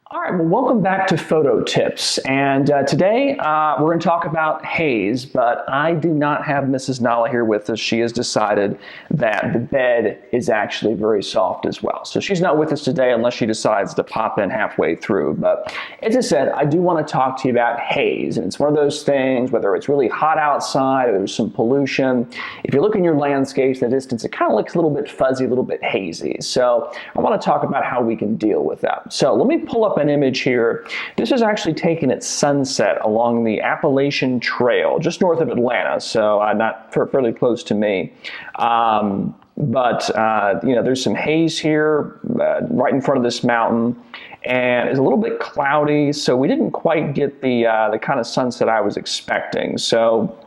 All right, well, welcome back to Photo Tips. And today we're going to talk about haze, but I do not have Mrs. Nala here with us. She has decided that the bed is actually very soft as well. So she's not with us today unless she decides to pop in halfway through. But as I said, I do want to talk to you about haze. And it's one of those things, whether it's really hot outside or there's some pollution, if you look in your landscapes in the distance, it kind of looks a little bit fuzzy, a little bit hazy. So I want to talk about how we can deal with that. So let me pull up an image here. This is actually taken at sunset along the Appalachian Trail, just north of Atlanta, so not fairly close to me. You know, there's some haze here right in front of this mountain, and it's a little bit cloudy, so we didn't quite get the kind of sunset I was expecting. So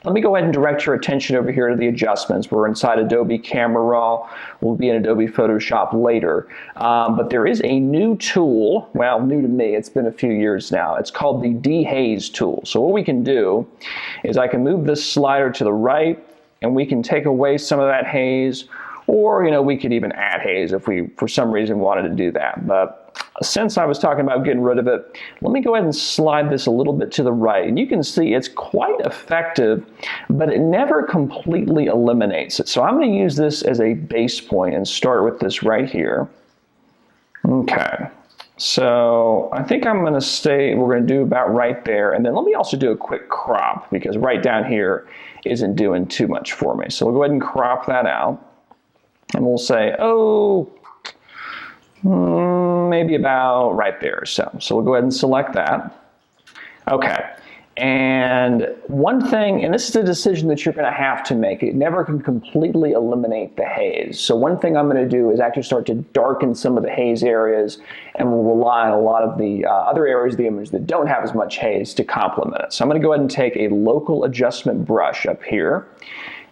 let me go ahead and direct your attention over here to the adjustments. We're inside Adobe Camera Raw. We'll be in Adobe Photoshop later. But there is a new tool, well, new to me, it's been a few years now. It's called the Dehaze tool. So what we can do is I can move this slider to the right, and we can take away some of that haze, or, you know, we could even add haze if we, for some reason, wanted to do that. But since I was talking about getting rid of it, let me go ahead and slide this a little bit to the right. And you can see it's quite effective, but it never completely eliminates it. So I'm going to use this as a base point and start with this right here. Okay. So I think I'm going to we're going to do about right there. And then let me also do a quick crop, because right down here isn't doing too much for me. So we'll go ahead and crop that out. And we'll say, maybe about right there or so. So we'll go ahead and select that. Okay. And one thing, and this is a decision that you're going to have to make, it never can completely eliminate the haze. So one thing I'm going to do is actually start to darken some of the haze areas, and we'll rely on a lot of the other areas of the image that don't have as much haze to complement it. So I'm going to go ahead and take a local adjustment brush up here.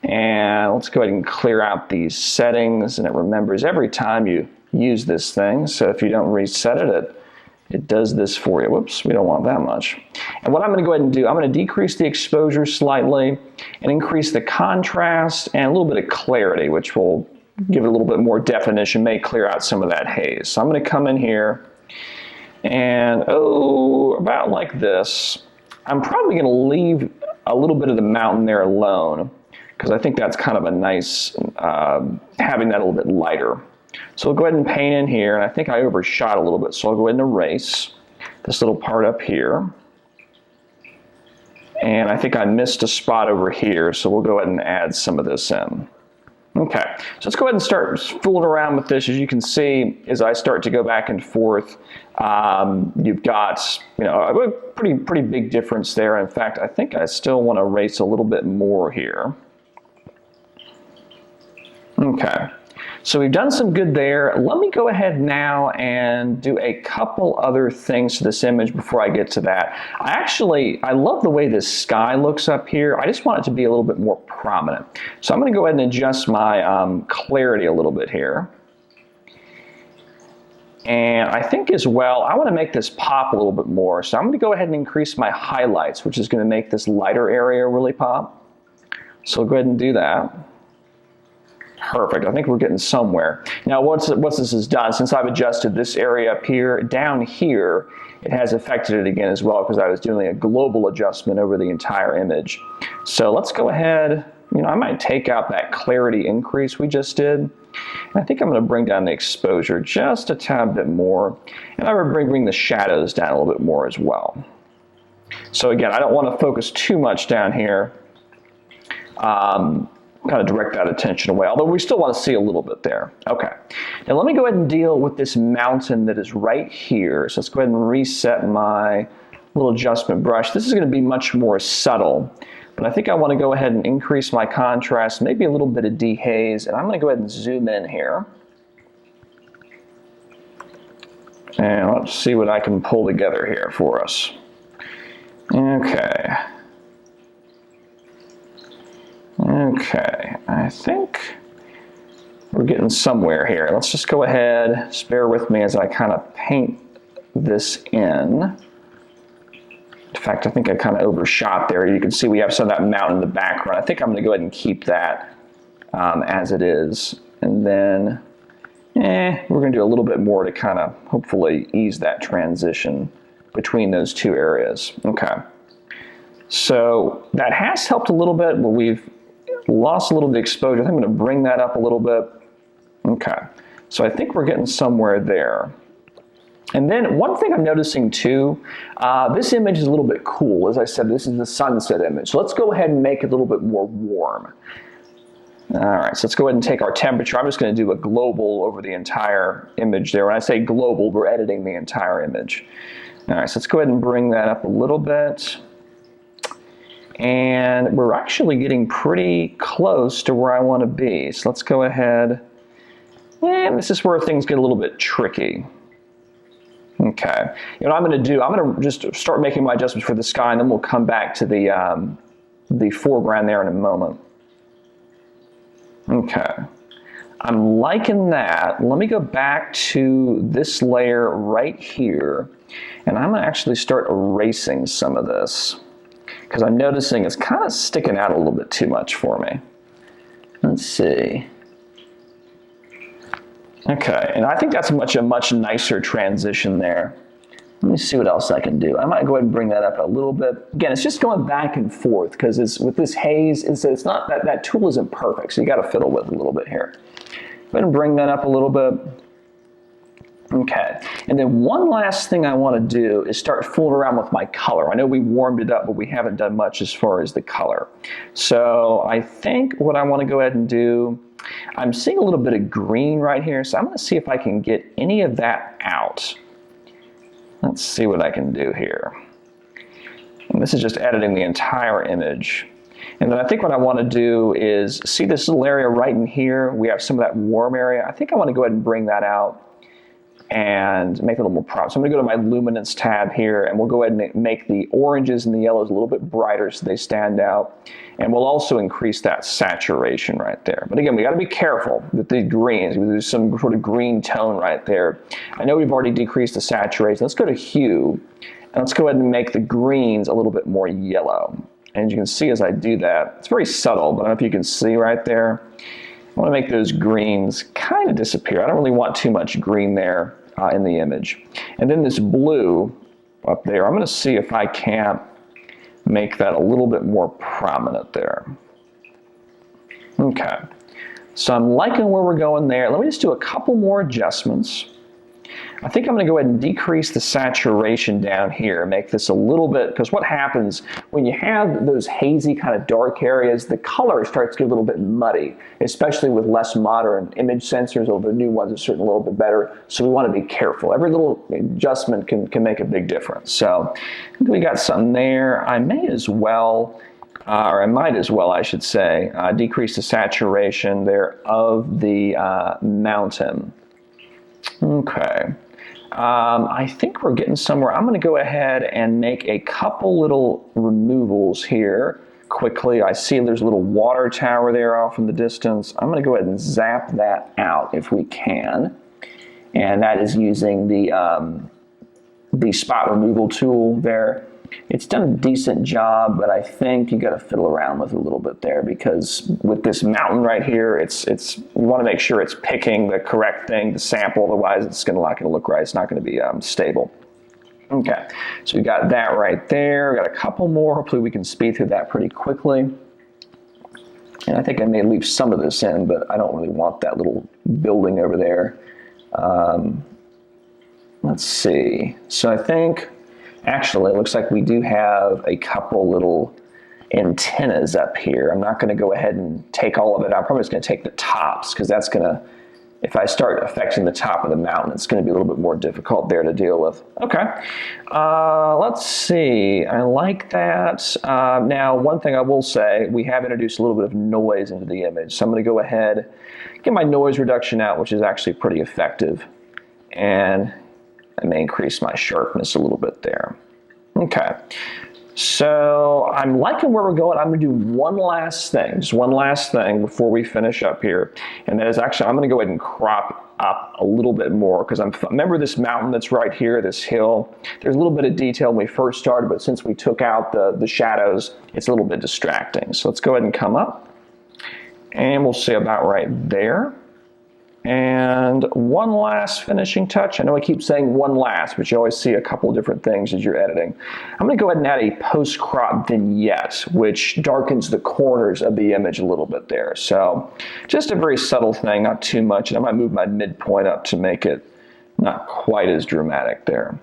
And let's go ahead and clear out these settings, and it remembers every time you use this thing. So if you don't reset it, it does this for you. Whoops, we don't want that much. And what I'm going to go ahead and do, I'm going to decrease the exposure slightly and increase the contrast and a little bit of clarity, which will give it a little bit more definition, may clear out some of that haze. So I'm going to come in here and, about like this. I'm probably going to leave a little bit of the mountain there alone, because I think that's kind of a nice, having that a little bit lighter. So we'll go ahead and paint in here, and I think I overshot a little bit, so I'll go ahead and erase this little part up here. And I think I missed a spot over here, so we'll go ahead and add some of this in. Okay, so let's go ahead and start fooling around with this. As you can see, as I start to go back and forth, you've got, you know, a pretty big difference there. In fact, I think I still want to erase a little bit more here. Okay, so we've done some good there. Let me go ahead now and do a couple other things to this image before I get to that. I love the way this sky looks up here. I just want it to be a little bit more prominent. So I'm going to go ahead and adjust my clarity a little bit here. And I think as well, I want to make this pop a little bit more. So I'm going to go ahead and increase my highlights, which is going to make this lighter area really pop. So I'll go ahead and do that. Perfect. I think we're getting somewhere. Now, once this is done, since I've adjusted this area up here, down here, it has affected it again as well, because I was doing a global adjustment over the entire image. So let's go ahead. You know, I might take out that clarity increase we just did. And I think I'm going to bring down the exposure just a tad bit more. And I would bring the shadows down a little bit more as well. So again, I don't want to focus too much down here. Kind of direct that attention away, although we still want to see a little bit there. Okay, now let me go ahead and deal with this mountain that is right here. So let's go ahead and reset my little adjustment brush. This is going to be much more subtle, but I think I want to go ahead and increase my contrast, maybe a little bit of dehaze, and I'm going to go ahead and zoom in here. And let's see what I can pull together here for us. Okay. Okay, I think we're getting somewhere here. Let's just go ahead, just bear with me as I kind of paint this in. In fact, I think I kind of overshot there. You can see we have some of that mountain in the background. I think I'm going to go ahead and keep that as it is. And then We're going to do a little bit more to kind of hopefully ease that transition between those two areas. Okay. So that has helped a little bit, but we've lost a little of the exposure. I think I'm going to bring that up a little bit. Okay. So I think we're getting somewhere there. And then one thing I'm noticing too, this image is a little bit cool. As I said, this is the sunset image. So let's go ahead and make it a little bit more warm. All right, so let's go ahead and take our temperature. I'm just going to do a global over the entire image there. When I say global, we're editing the entire image. All right, so let's go ahead and bring that up a little bit. And we're actually getting pretty close to where I want to be. So let's go ahead. And this is where things get a little bit tricky. Okay, you know what I'm going to do? I'm going to just start making my adjustments for the sky, and then we'll come back to the foreground there in a moment. Okay, I'm liking that. Let me go back to this layer right here, and I'm going to actually start erasing some of this because I'm noticing it's kind of sticking out a little bit too much for me. Let's see. Okay, and I think that's a much nicer transition there. Let me see what else I can do. I might go ahead and bring that up a little bit. Again, it's just going back and forth because with this haze, it's not that tool isn't perfect, so you got to fiddle with it a little bit here. Go ahead and bring that up a little bit. Okay, and then one last thing I want to do is start fooling around with my color. I know we warmed it up, but we haven't done much as far as the color. So I think what I want to go ahead and do, I'm seeing a little bit of green right here, so I'm going to see if I can get any of that out. Let's see what I can do here. And this is just editing the entire image. And then I think what I want to do is, see this little area right in here? We have some of that warm area. I think I want to go ahead and bring that out and make it a little more prominent. So I'm going to go to my luminance tab here, and we'll go ahead and make the oranges and the yellows a little bit brighter so they stand out. And we'll also increase that saturation right there. But again, we got to be careful with the greens. There's some sort of green tone right there. I know we've already decreased the saturation. Let's go to hue, and let's go ahead and make the greens a little bit more yellow. And you can see as I do that, it's very subtle, but I don't know if you can see right there. I want to make those greens kind of disappear. I don't really want too much green there in the image. And then this blue up there, I'm going to see if I can't make that a little bit more prominent there. Okay, so I'm liking where we're going there. Let me just do a couple more adjustments. I think I'm going to go ahead and decrease the saturation down here, make this a little bit, because what happens when you have those hazy kind of dark areas, the color starts to get a little bit muddy, especially with less modern image sensors, although the new ones are certainly a little bit better, so we want to be careful. Every little adjustment can make a big difference. So I think we got something there. I may as well, or I might as well, I should say, decrease the saturation there of the mountain. Okay. I think we're getting somewhere. I'm going to go ahead and make a couple little removals here quickly. I see there's a little water tower there off in the distance. I'm going to go ahead and zap that out if we can. And that is using the spot removal tool there. It's done a decent job, but I think you got to fiddle around with it a little bit there because with this mountain right here, you want to make sure it's picking the correct thing to sample. Otherwise, it's not going to look right. It's not going to be stable. Okay, so we got that right there. We got a couple more. Hopefully, we can speed through that pretty quickly. And I think I may leave some of this in, but I don't really want that little building over there. Let's see. So I think. Actually, it looks like we do have a couple little antennas up here. I'm not going to go ahead and take all of it. I'm probably just going to take the tops because that's going to, if I start affecting the top of the mountain, it's going to be a little bit more difficult there to deal with. Okay, let's see. I like that. Now, one thing I will say, we have introduced a little bit of noise into the image. So I'm going to go ahead, get my noise reduction out, which is actually pretty effective. And I may increase my sharpness a little bit there. Okay, so I'm liking where we're going. I'm going to do one last thing, just one last thing before we finish up here. And that is actually, I'm going to go ahead and crop up a little bit more because remember this mountain that's right here, this hill. There's a little bit of detail when we first started, but since we took out the shadows, it's a little bit distracting. So let's go ahead and come up. And we'll say about right there. And one last finishing touch. I know I keep saying one last, but you always see a couple of different things as you're editing. I'm going to go ahead and add a post-crop vignette, which darkens the corners of the image a little bit there. So just a very subtle thing, not too much. And I might move my midpoint up to make it not quite as dramatic there.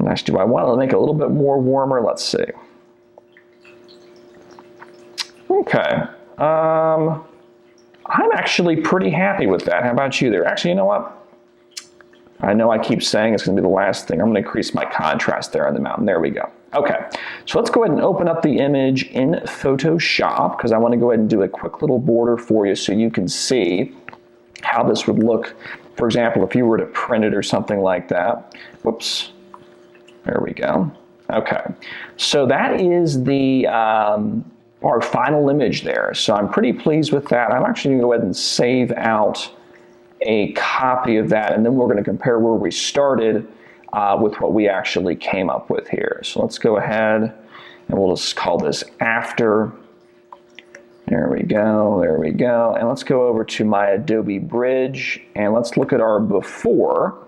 Next, do I want to make it a little bit more warmer? Let's see. Okay. I'm actually pretty happy with that. How about you there? Actually, you know what? I know I keep saying it's going to be the last thing. I'm going to increase my contrast there on the mountain. There we go. Okay, so let's go ahead and open up the image in Photoshop because I want to go ahead and do a quick little border for you so you can see how this would look. For example, if you were to print it or something like that. Whoops. There we go. Okay, so that is the our final image there. So I'm pretty pleased with that. I'm actually going to go ahead and save out a copy of that, and then we're going to compare where we started with what we actually came up with here. So let's go ahead and we'll just call this after. There we go, there we go. And let's go over to my Adobe Bridge and let's look at our before,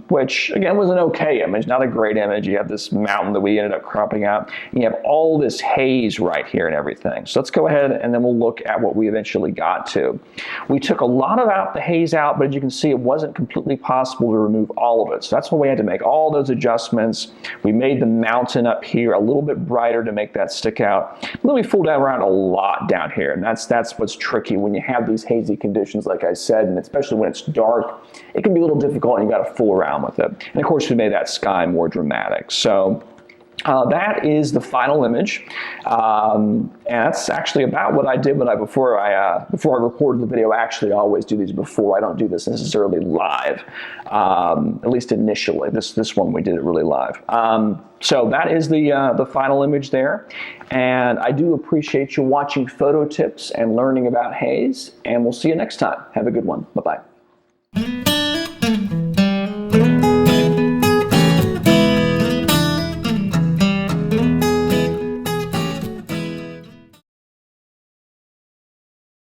which again was an okay image, not a great image. You have this mountain that we ended up cropping out. And you have all this haze right here and everything. So let's go ahead and then we'll look at what we eventually got to. We took a lot of the haze out, but as you can see, it wasn't completely possible to remove all of it. So that's why we had to make all those adjustments. We made the mountain up here a little bit brighter to make that stick out. And then we fooled around a lot down here, and that's what's tricky when you have these hazy conditions, like I said, and especially when it's dark, it can be a little difficult and you got to fool around with it. And of course, we made that sky more dramatic. So that is the final image, and that's actually about what I did before I recorded the video. Actually, I always do these before. I don't do this necessarily live, at least initially. This one we did it really live. So that is the final image there, and I do appreciate you watching Photo Tips and learning about Haze. And we'll see you next time. Have a good one. Bye bye.